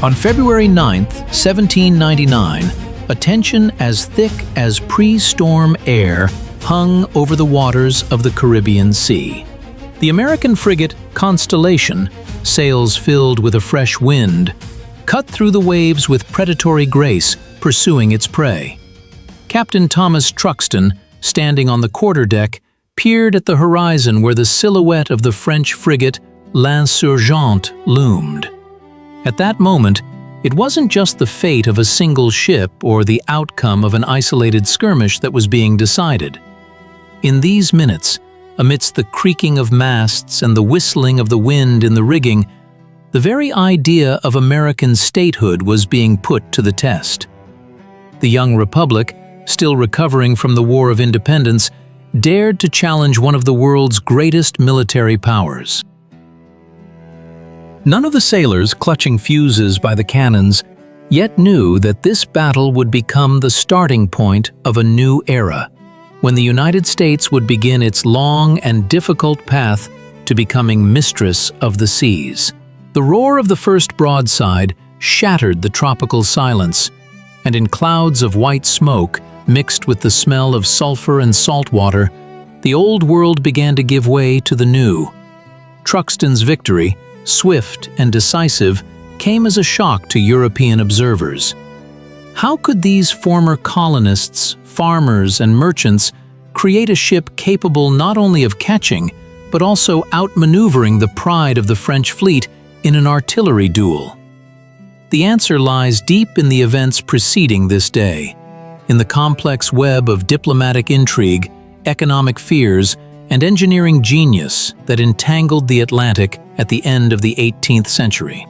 On February 9, 1799, a tension as thick as pre-storm air hung over the waters of the Caribbean Sea. The American frigate Constellation, sails filled with a fresh wind, cut through the waves with predatory grace, pursuing its prey. Captain Thomas Truxton, standing on the quarterdeck, peered at the horizon where the silhouette of the French frigate L'Insurgente loomed. At that moment, it wasn't just the fate of a single ship or the outcome of an isolated skirmish that was being decided. In these minutes, amidst the creaking of masts and the whistling of the wind in the rigging, the very idea of American statehood was being put to the test. The young republic, still recovering from the War of Independence, dared to challenge one of the world's greatest military powers. None of the sailors clutching fuses by the cannons yet knew that this battle would become the starting point of a new era, when the United States would begin its long and difficult path to becoming mistress of the seas. The roar of the first broadside shattered the tropical silence, and in clouds of white smoke mixed with the smell of sulfur and salt water, the old world began to give way to the new. Truxton's victory, swift and decisive, came as a shock to European observers. How could these former colonists, farmers, and merchants create a ship capable not only of catching, but also outmaneuvering the pride of the French fleet in an artillery duel? The answer lies deep in the events preceding this day, in the complex web of diplomatic intrigue, economic fears, and engineering genius that entangled the Atlantic at the end of the 18th century.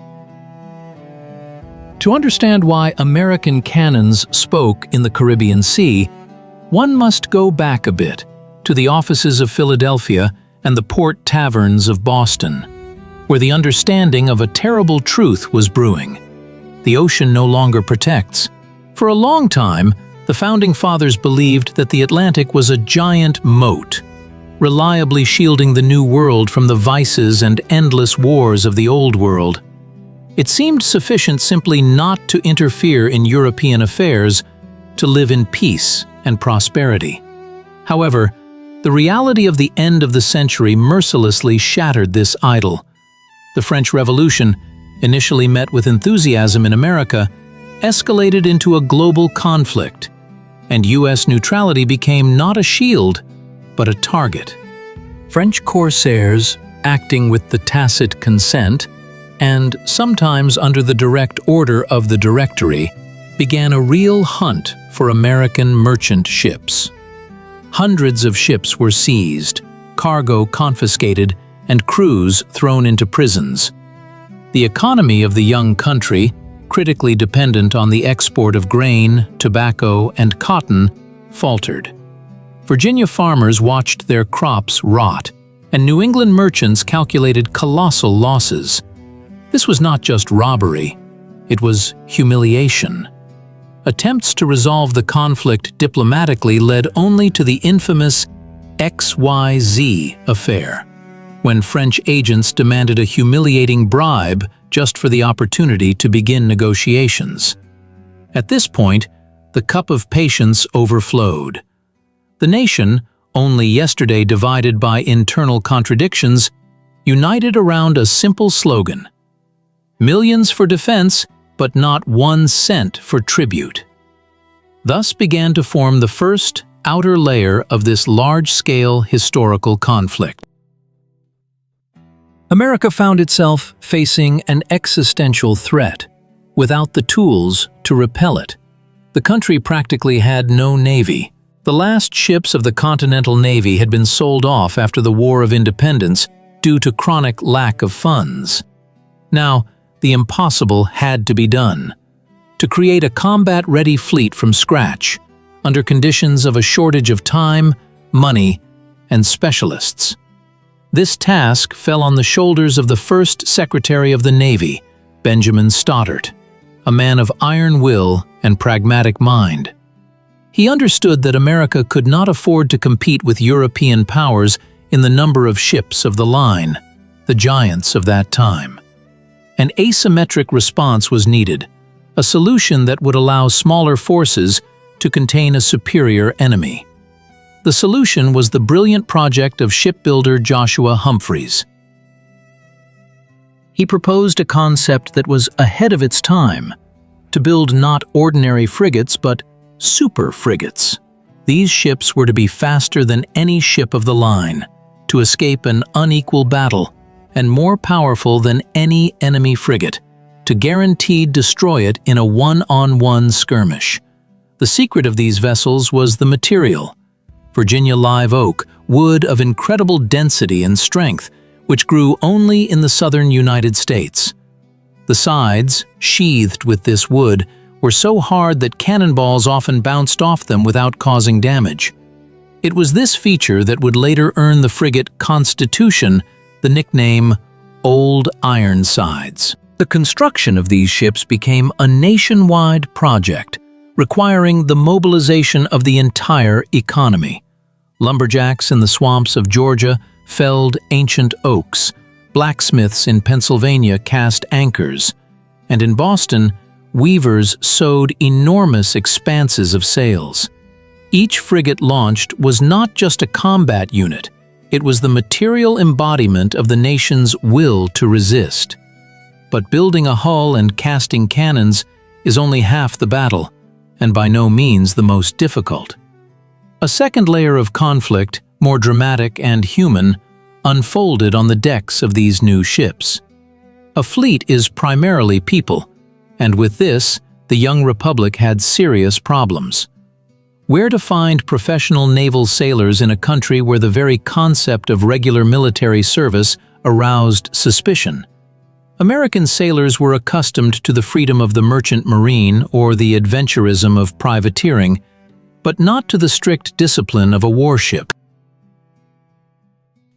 To understand why American cannons spoke in the Caribbean Sea, one must go back a bit to the offices of Philadelphia and the port taverns of Boston, where the understanding of a terrible truth was brewing. The ocean no longer protects. For a long time, the Founding Fathers believed that the Atlantic was a giant moat, reliably shielding the New World from the vices and endless wars of the Old World. It seemed sufficient simply not to interfere in European affairs, to live in peace and prosperity. However, the reality of the end of the century mercilessly shattered this idyll. The French Revolution, initially met with enthusiasm in America, escalated into a global conflict, and U.S. neutrality became not a shield, but a target. French corsairs, acting with the tacit consent, and sometimes under the direct order of the Directory, began a real hunt for American merchant ships. Hundreds of ships were seized, cargo confiscated, and crews thrown into prisons. The economy of the young country, critically dependent on the export of grain, tobacco, and cotton, faltered. Virginia farmers watched their crops rot, and New England merchants calculated colossal losses. This was not just robbery, it was humiliation. Attempts to resolve the conflict diplomatically led only to the infamous XYZ affair, when French agents demanded a humiliating bribe just for the opportunity to begin negotiations. At this point, the cup of patience overflowed. The nation, only yesterday divided by internal contradictions, united around a simple slogan: millions for defense, but not 1 cent for tribute. Thus began to form the first outer layer of this large-scale historical conflict. America found itself facing an existential threat, without the tools to repel it. The country practically had no navy. The last ships of the Continental Navy had been sold off after the War of Independence due to chronic lack of funds. Now, the impossible had to be done: to create a combat-ready fleet from scratch, under conditions of a shortage of time, money, and specialists. This task fell on the shoulders of the first Secretary of the Navy, Benjamin Stoddert, a man of iron will and pragmatic mind. He understood that America could not afford to compete with European powers in the number of ships of the line, the giants of that time. An asymmetric response was needed, a solution that would allow smaller forces to contain a superior enemy. The solution was the brilliant project of shipbuilder Joshua Humphreys. He proposed a concept that was ahead of its time, to build not ordinary frigates but super frigates. These ships were to be faster than any ship of the line, to escape an unequal battle, and more powerful than any enemy frigate, to guaranteed destroy it in a one-on-one skirmish. The secret of these vessels was the material: Virginia live oak, wood of incredible density and strength, which grew only in the southern United States. The sides, sheathed with this wood, were so hard that cannonballs often bounced off them without causing damage. It was this feature that would later earn the frigate Constitution the nickname Old Ironsides. The construction of these ships became a nationwide project, requiring the mobilization of the entire economy. Lumberjacks in the swamps of Georgia felled ancient oaks, blacksmiths in Pennsylvania cast anchors, and in Boston, weavers sewed enormous expanses of sails. Each frigate launched was not just a combat unit, it was the material embodiment of the nation's will to resist. But building a hull and casting cannons is only half the battle, and by no means the most difficult. A second layer of conflict, more dramatic and human, unfolded on the decks of these new ships. A fleet is primarily people, and with this, the young republic had serious problems. Where to find professional naval sailors in a country where the very concept of regular military service aroused suspicion? American sailors were accustomed to the freedom of the merchant marine or the adventurism of privateering, but not to the strict discipline of a warship.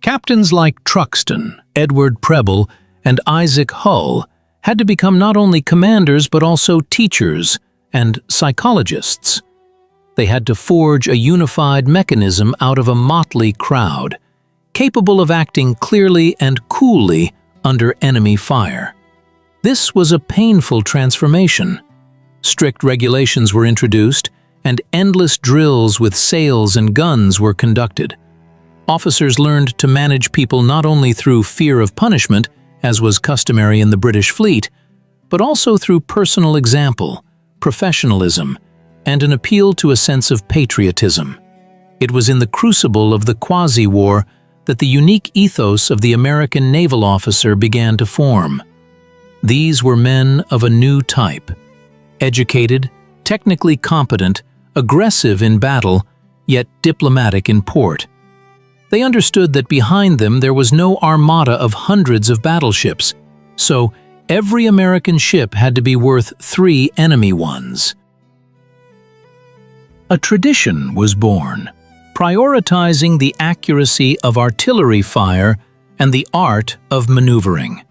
Captains like Truxton, Edward Preble, and Isaac Hull had to become not only commanders but also teachers and psychologists. They had to forge a unified mechanism out of a motley crowd, capable of acting clearly and coolly under enemy fire. This was a painful transformation. Strict regulations were introduced, and endless drills with sails and guns were conducted. Officers learned to manage people not only through fear of punishment, as was customary in the British fleet, but also through personal example, professionalism, and an appeal to a sense of patriotism. It was in the crucible of the quasi-war that the unique ethos of the American naval officer began to form. These were men of a new type, educated, technically competent, aggressive in battle, yet diplomatic in port. They understood that behind them there was no armada of hundreds of battleships, so every American ship had to be worth 3 enemy ones. A tradition was born, prioritizing the accuracy of artillery fire and the art of maneuvering.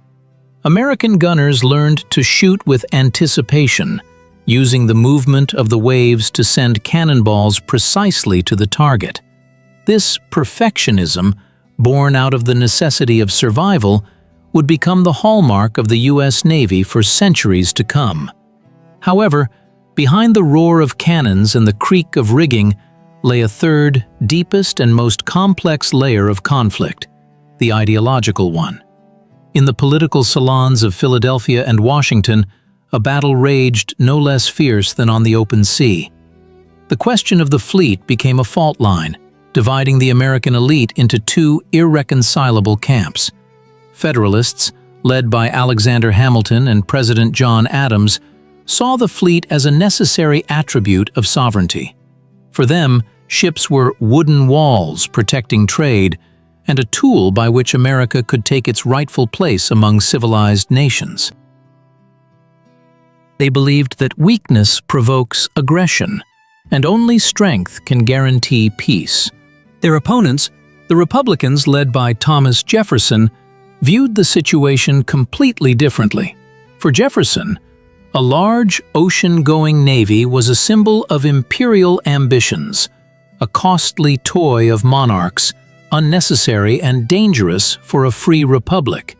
American gunners learned to shoot with anticipation, using the movement of the waves to send cannonballs precisely to the target. This perfectionism, born out of the necessity of survival, would become the hallmark of the U.S. Navy for centuries to come. However, behind the roar of cannons and the creak of rigging lay a third, deepest and most complex layer of conflict, the ideological one. In the political salons of Philadelphia and Washington, a battle raged no less fierce than on the open sea. The question of the fleet became a fault line, dividing the American elite into 2 irreconcilable camps. Federalists, led by Alexander Hamilton and President John Adams, saw the fleet as a necessary attribute of sovereignty. For them, ships were wooden walls protecting trade and a tool by which America could take its rightful place among civilized nations. They believed that weakness provokes aggression, and only strength can guarantee peace. Their opponents, the Republicans led by Thomas Jefferson, viewed the situation completely differently. For Jefferson, a large, ocean-going navy was a symbol of imperial ambitions, a costly toy of monarchs, unnecessary and dangerous for a free republic.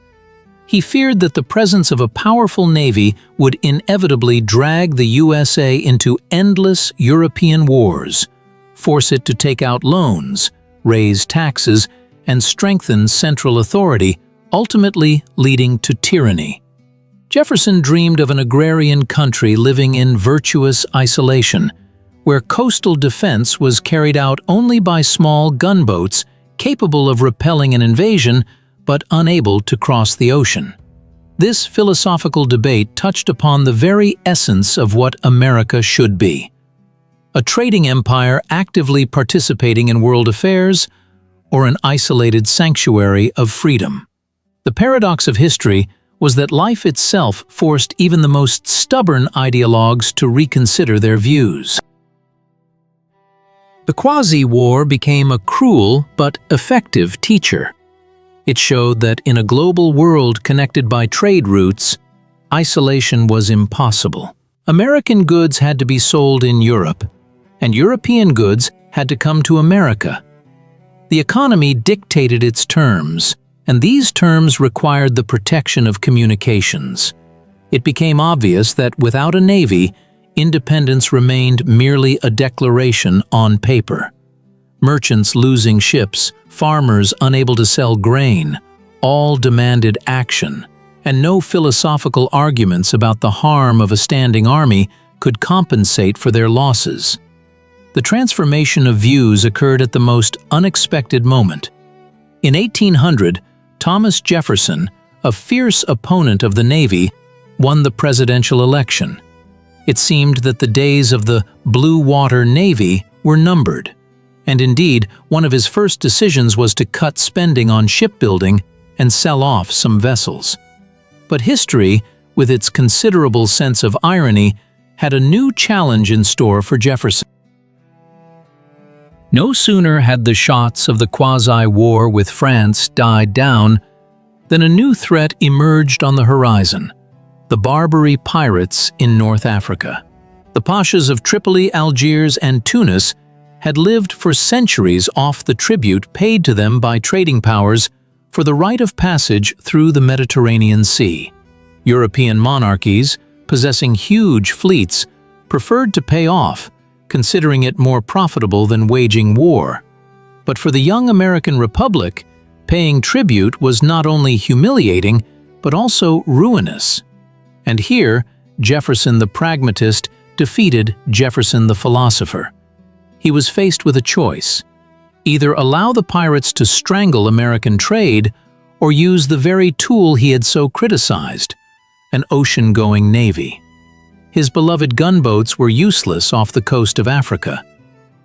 He feared that the presence of a powerful navy would inevitably drag the USA into endless European wars, force it to take out loans, raise taxes, and strengthen central authority, ultimately leading to tyranny. Jefferson dreamed of an agrarian country living in virtuous isolation, where coastal defense was carried out only by small gunboats capable of repelling an invasion but unable to cross the ocean. This philosophical debate touched upon the very essence of what America should be: a trading empire actively participating in world affairs, or an isolated sanctuary of freedom. The paradox of history was that life itself forced even the most stubborn ideologues to reconsider their views. The Quasi-War became a cruel but effective teacher. It showed that in a global world connected by trade routes, isolation was impossible. American goods had to be sold in Europe, and European goods had to come to America. The economy dictated its terms, and these terms required the protection of communications. It became obvious that without a navy, independence remained merely a declaration on paper. Merchants losing ships, farmers unable to sell grain, all demanded action, and no philosophical arguments about the harm of a standing army could compensate for their losses. The transformation of views occurred at the most unexpected moment. In 1800, Thomas Jefferson, a fierce opponent of the Navy, won the presidential election. It seemed that the days of the Blue Water Navy were numbered, and indeed, one of his first decisions was to cut spending on shipbuilding and sell off some vessels. But history, with its considerable sense of irony, had a new challenge in store for Jefferson. No sooner had the shots of the quasi-war with France died down than a new threat emerged on the horizon: the Barbary pirates in North Africa. The pashas of Tripoli, Algiers, and Tunis had lived for centuries off the tribute paid to them by trading powers for the right of passage through the Mediterranean Sea. European monarchies, possessing huge fleets, preferred to pay off, considering it more profitable than waging war. But for the young American Republic, paying tribute was not only humiliating, but also ruinous. And here, Jefferson the pragmatist defeated Jefferson the philosopher. He was faced with a choice: either allow the pirates to strangle American trade, or use the very tool he had so criticized, an ocean-going navy. His beloved gunboats were useless off the coast of Africa.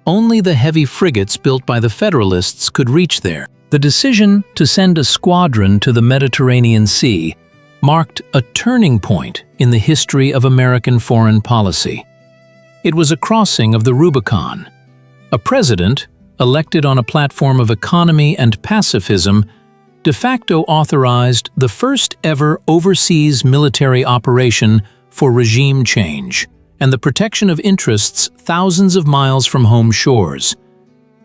Only the heavy frigates built by the Federalists could reach there. The decision to send a squadron to the Mediterranean Sea marked a turning point in the history of American foreign policy. It was a crossing of the Rubicon. A president, elected on a platform of economy and pacifism, de facto authorized the first ever overseas military operation for regime change and the protection of interests thousands of miles from home shores.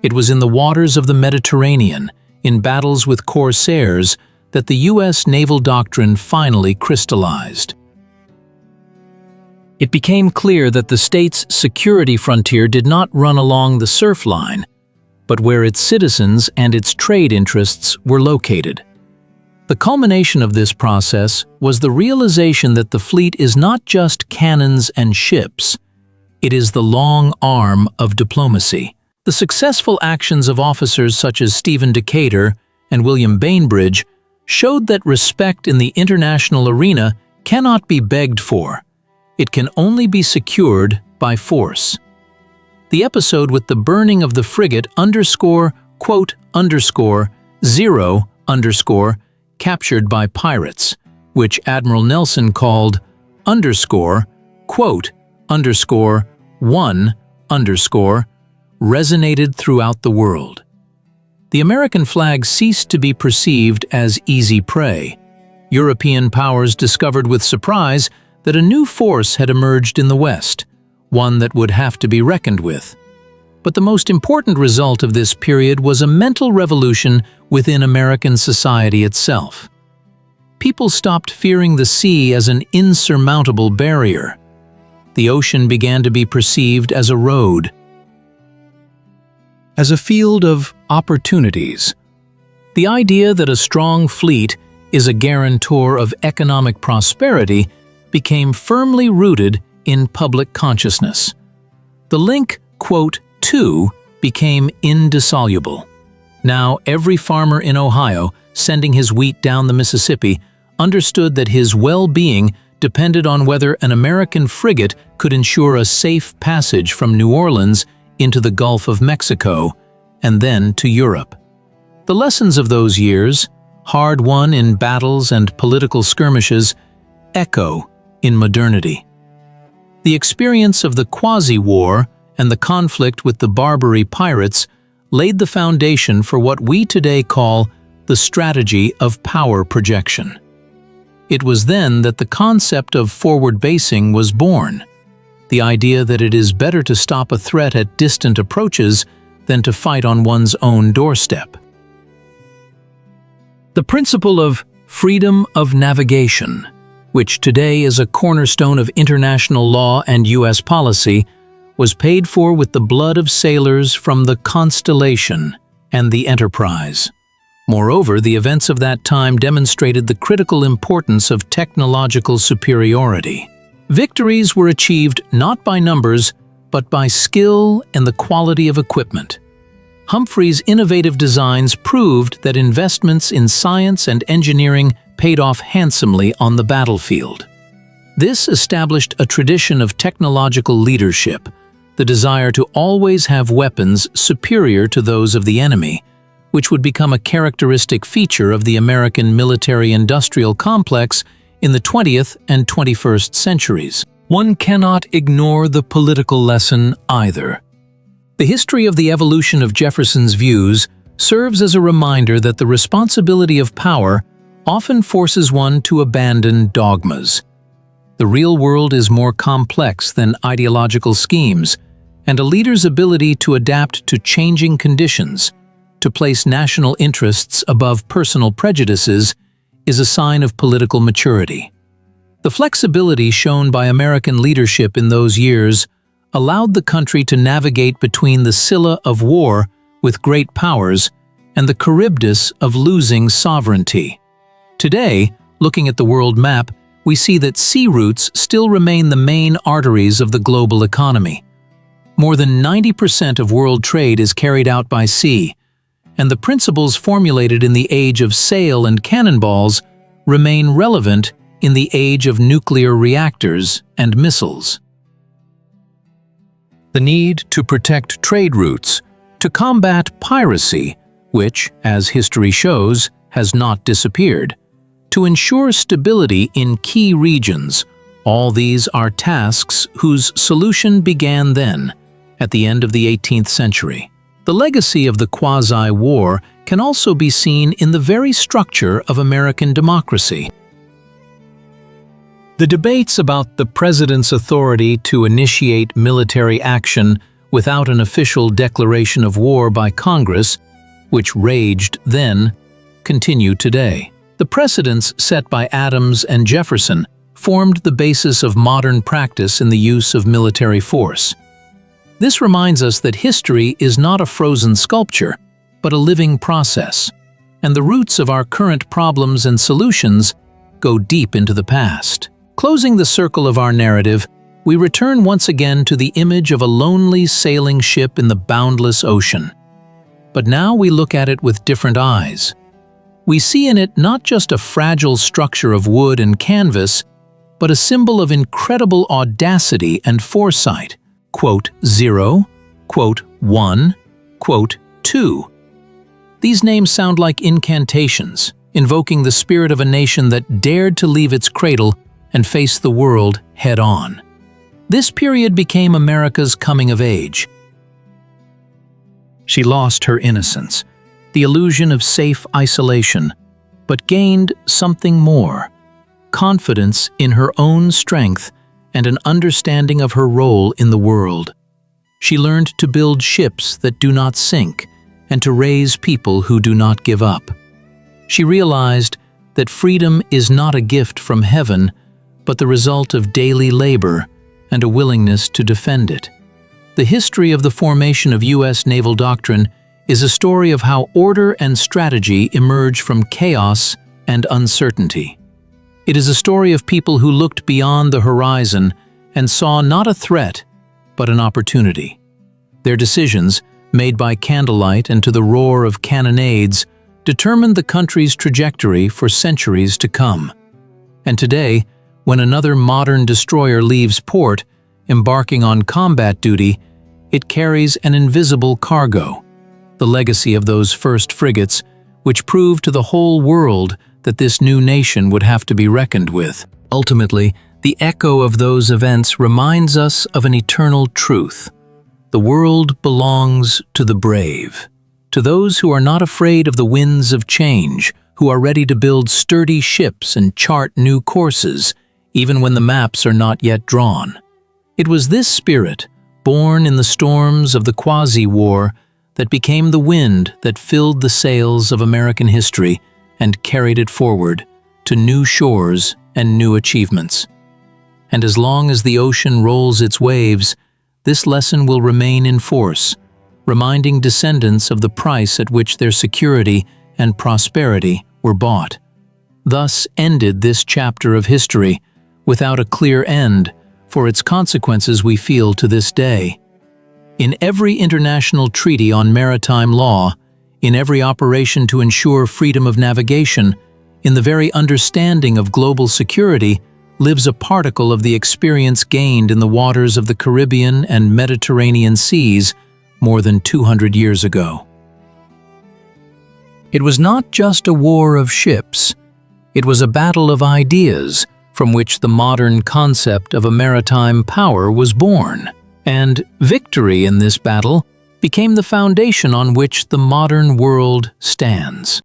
It was in the waters of the Mediterranean, in battles with corsairs, that the U.S. naval doctrine finally crystallized. It became clear that the state's security frontier did not run along the surf line, but where its citizens and its trade interests were located. The culmination of this process was the realization that the fleet is not just cannons and ships, it is the long arm of diplomacy. The successful actions of officers such as Stephen Decatur and William Bainbridge showed that respect in the international arena cannot be begged for. It can only be secured by force. The episode with the burning of the frigate _0_ captured by pirates, which Admiral Nelson called _1_ resonated throughout the world. The American flag ceased to be perceived as easy prey. European powers discovered with surprise that a new force had emerged in the West, one that would have to be reckoned with. But the most important result of this period was a mental revolution within American society itself. people stopped fearing the sea as an insurmountable barrier. The ocean began to be perceived as a road, as a field of opportunities. The idea that a strong fleet is a guarantor of economic prosperity became firmly rooted in public consciousness. The link, quote, to became indissoluble. Now every farmer in Ohio sending his wheat down the Mississippi understood that his well-being depended on whether an American frigate could ensure a safe passage from New Orleans into the Gulf of Mexico and then to Europe. The lessons of those years, hard won in battles and political skirmishes, echo in modernity. The experience of the Quasi-War and the conflict with the Barbary pirates laid the foundation for what we today call the strategy of power projection. It was then that the concept of forward basing was born, the idea that it is better to stop a threat at distant approaches than to fight on one's own doorstep. The principle of freedom of navigation, which today is a cornerstone of international law and U.S. policy, was paid for with the blood of sailors from the Constellation and the Enterprise. Moreover, the events of that time demonstrated the critical importance of technological superiority. Victories were achieved not by numbers, but by skill and the quality of equipment. Humphrey's innovative designs proved that investments in science and engineering paid off handsomely on the battlefield. This established a tradition of technological leadership, the desire to always have weapons superior to those of the enemy, which would become a characteristic feature of the American military-industrial complex in the 20th and 21st centuries. One cannot ignore the political lesson either. The history of the evolution of Jefferson's views serves as a reminder that the responsibility of power often forces one to abandon dogmas. The real world is more complex than ideological schemes, and a leader's ability to adapt to changing conditions, to place national interests above personal prejudices, is a sign of political maturity. The flexibility shown by American leadership in those years allowed the country to navigate between the Scylla of war with great powers and the Charybdis of losing sovereignty. Today, looking at the world map, we see that sea routes still remain the main arteries of the global economy. More than 90% of world trade is carried out by sea, and the principles formulated in the age of sail and cannonballs remain relevant in the age of nuclear reactors and missiles. The need to protect trade routes, to combat piracy, which, as history shows, has not disappeared, to ensure stability in key regions, all these are tasks whose solution began then, at the end of the 18th century. The legacy of the Quasi-War can also be seen in the very structure of American democracy. The debates about the president's authority to initiate military action without an official declaration of war by Congress, which raged then, continue today. The precedents set by Adams and Jefferson formed the basis of modern practice in the use of military force. This reminds us that history is not a frozen sculpture, but a living process, and the roots of our current problems and solutions go deep into the past. Closing the circle of our narrative, we return once again to the image of a lonely sailing ship in the boundless ocean. But now we look at it with different eyes. We see in it not just a fragile structure of wood and canvas, but a symbol of incredible audacity and foresight. Quote 0, quote 1, quote 2. These names sound like incantations, invoking the spirit of a nation that dared to leave its cradle and face the world head-on. This period became America's coming of age. She lost her innocence, the illusion of safe isolation, but gained something more: confidence in her own strength and an understanding of her role in the world. She learned to build ships that do not sink and to raise people who do not give up. She realized that freedom is not a gift from heaven, but the result of daily labor and a willingness to defend it. The history of the formation of U.S. naval doctrine is a story of how order and strategy emerge from chaos and uncertainty. It is a story of people who looked beyond the horizon and saw not a threat, but an opportunity. Their decisions, made by candlelight and to the roar of cannonades, determined the country's trajectory for centuries to come. And today, when another modern destroyer leaves port, embarking on combat duty, it carries an invisible cargo, the legacy of those first frigates, which proved to the whole world that this new nation would have to be reckoned with. Ultimately, the echo of those events reminds us of an eternal truth. The world belongs to the brave, to those who are not afraid of the winds of change, who are ready to build sturdy ships and chart new courses, even when the maps are not yet drawn. It was this spirit, born in the storms of the Quasi-War, that became the wind that filled the sails of American history and carried it forward to new shores and new achievements. And as long as the ocean rolls its waves, this lesson will remain in force, reminding descendants of the price at which their security and prosperity were bought. Thus ended this chapter of history, without a clear end, for its consequences we feel to this day. In every international treaty on maritime law, in every operation to ensure freedom of navigation, in the very understanding of global security, lives a particle of the experience gained in the waters of the Caribbean and Mediterranean seas more than 200 years ago. It was not just a war of ships, it was a battle of ideas from which the modern concept of a maritime power was born. And victory in this battle became the foundation on which the modern world stands.